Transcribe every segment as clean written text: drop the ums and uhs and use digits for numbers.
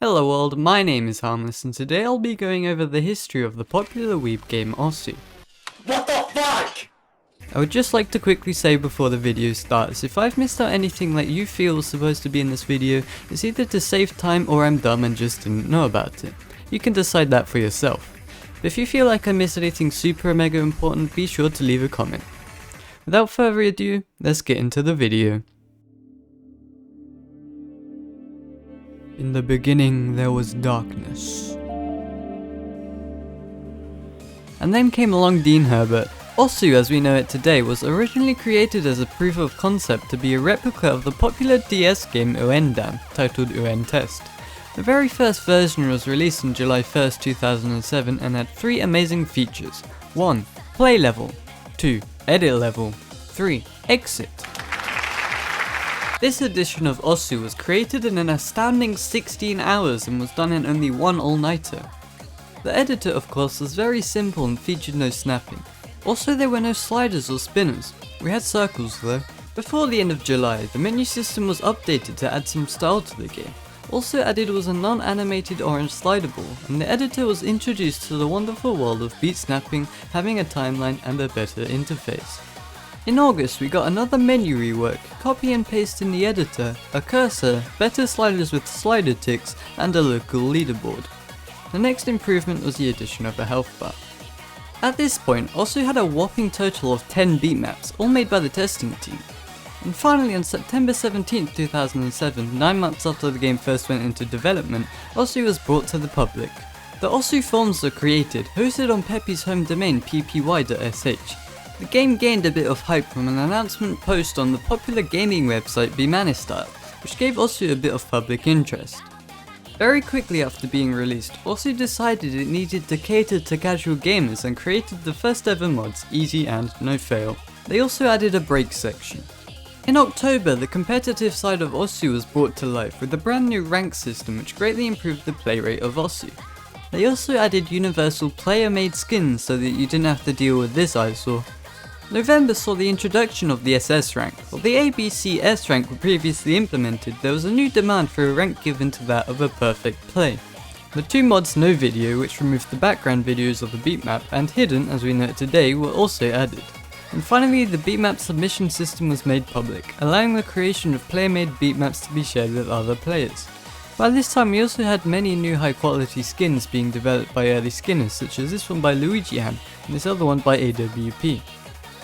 Hello world, my name is Harmless and today I'll be going over the history of the popular weeb game Osu. What the fuck? I would just like to quickly say before the video starts, if I've missed out anything that you feel was supposed to be in this video, it's either to save time or I'm dumb and just didn't know about it. You can decide that for yourself. But if you feel like I missed anything super mega important, be sure to leave a comment. Without further ado, let's get into the video. In the beginning there was darkness. And then came along Dean Herbert. Osu as we know it today was originally created as a proof of concept to be a replica of the popular DS game Uendam, titled Uen Test. The very first version was released on July 1st, 2007 and had 3 amazing features. 1. Play level. 2. Edit level. 3. Exit. This edition of Osu was created in an astounding 16 hours and was done in only one all-nighter. The editor of course was very simple and featured no snapping. Also there were no sliders or spinners, we had circles though. Before the end of July, the menu system was updated to add some style to the game. Also added was a non-animated orange slider ball, and the editor was introduced to the wonderful world of beat snapping, having a timeline and a better interface. In August we got another menu rework, copy and paste in the editor, a cursor, better sliders with slider ticks, and a local leaderboard. The next improvement was the addition of a health bar. At this point, Osu had a whopping total of 10 beat maps, all made by the testing team. And finally on September 17, 2007, 9 months after the game first went into development, Osu was brought to the public. The Osu forums were created, hosted on Pepe's home domain ppy.sh. The game gained a bit of hype from an announcement post on the popular gaming website Bimanistyle, which gave Osu a bit of public interest. Very quickly after being released, Osu decided it needed to cater to casual gamers and created the first ever mods, Easy and No Fail. They also added a break section. In October, the competitive side of Osu was brought to life with a brand new rank system which greatly improved the play rate of Osu. They also added universal player-made skins so that you didn't have to deal with this eyesore. November saw the introduction of the SS rank. While the ABC S rank were previously implemented, there was a new demand for a rank given to that of a perfect play. The 2 mods No Video, which removed the background videos of the beat map, and Hidden as we know it today, were also added. And finally the beat map submission system was made public, allowing the creation of player-made beat maps to be shared with other players. By this time we also had many new high quality skins being developed by early skinners, such as this one by Luigi Ham and this other one by AWP.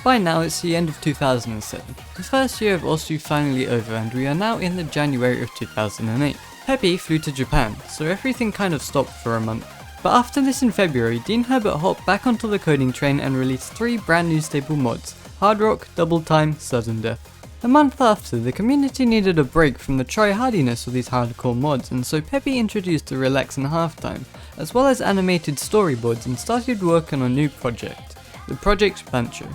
By now it's the end of 2007. The first year of Osu finally over and we are now in the January of 2008. Pepe flew to Japan, so everything kind of stopped for a month. But after this in February, Dean Herbert hopped back onto the coding train and released 3 brand new stable mods, Hard Rock, Double Time, Sudden Death. A month after, the community needed a break from the try-hardiness of these hardcore mods, and so Pepe introduced a relax and halftime, as well as animated storyboards and started work on a new project, the Project Pancho.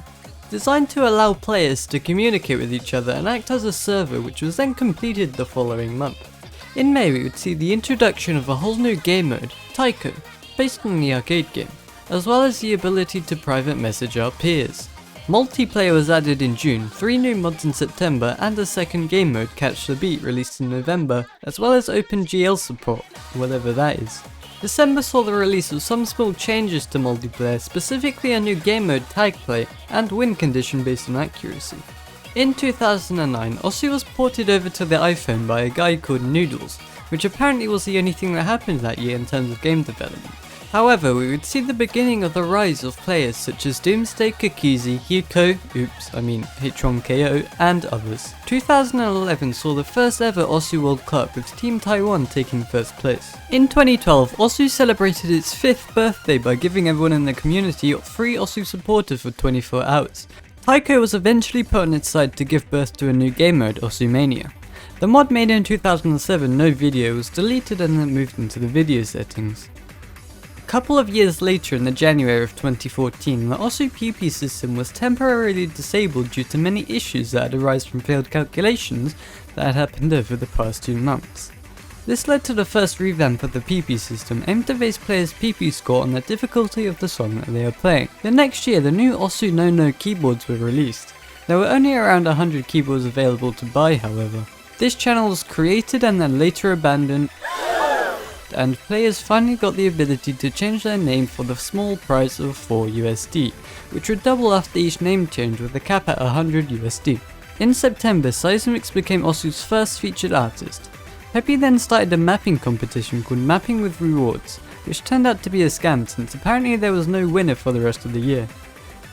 Designed to allow players to communicate with each other and act as a server, which was then completed the following month. In May we would see the introduction of a whole new game mode, Taiko, based on the arcade game, as well as the ability to private message our peers. Multiplayer was added in June, 3 new mods in September, and a second game mode, Catch the Beat, released in November, as well as OpenGL support, whatever that is. December saw the release of some small changes to multiplayer, specifically a new game mode Tag Play and win condition based on accuracy. In 2009, Osu was ported over to the iPhone by a guy called Noodles, which apparently was the only thing that happened that year in terms of game development. However, we would see the beginning of the rise of players such as Doomsday Kakizi, H1KO, and others. 2011 saw the first ever Osu World Cup with Team Taiwan taking first place. In 2012, Osu celebrated its 5th birthday by giving everyone in the community a free Osu supporter for 24 hours. Taiko was eventually put on its side to give birth to a new game mode, Osumania. The mod made in 2007, No Video, was deleted and then moved into the video settings. A couple of years later in the January of 2014, the Osu PP system was temporarily disabled due to many issues that had arisen from failed calculations that had happened over the past 2 months. This led to the first revamp of the PP system, aimed to base players' PP score on the difficulty of the song that they are playing. The next year the new Osu No keyboards were released. There were only around 100 keyboards available to buy however. This channel was created and then later abandoned and players finally got the ability to change their name for the small price of 4 USD, which would double after each name change with a cap at 100 USD. In September, Seismix became Osu's first featured artist. Peppy then started a mapping competition called Mapping with Rewards, which turned out to be a scam since apparently there was no winner for the rest of the year.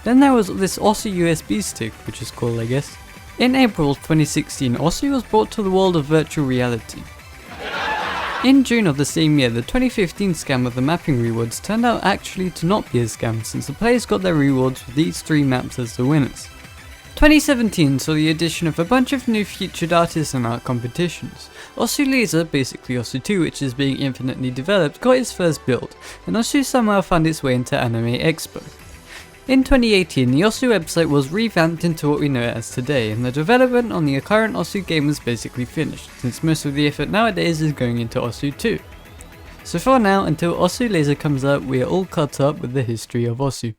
Then there was this Osu USB stick, which is cool I guess. In April 2016, Osu was brought to the world of virtual reality. In June of the same year, the 2015 scam of the mapping rewards turned out actually to not be a scam since the players got their rewards with these 3 maps as the winners. 2017 saw the addition of a bunch of new featured artists and art competitions. Osu Laser, basically Osu 2 which is being infinitely developed, got its first build, and Osu somehow found its way into Anime Expo. In 2018, the Osu website was revamped into what we know it as today, and the development on the current Osu game was basically finished, since most of the effort nowadays is going into Osu 2. So for now, until Osu Laser comes out, we are all caught up with the history of Osu.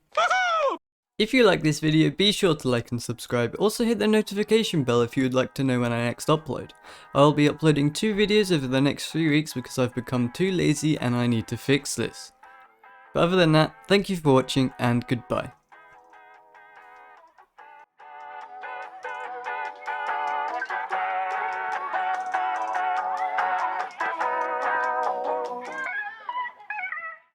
If you like this video, be sure to like and subscribe. Also hit the notification bell if you would like to know when I next upload. I'll be uploading 2 videos over the next 3 weeks because I've become too lazy and I need to fix this. But other than that, thank you for watching and goodbye.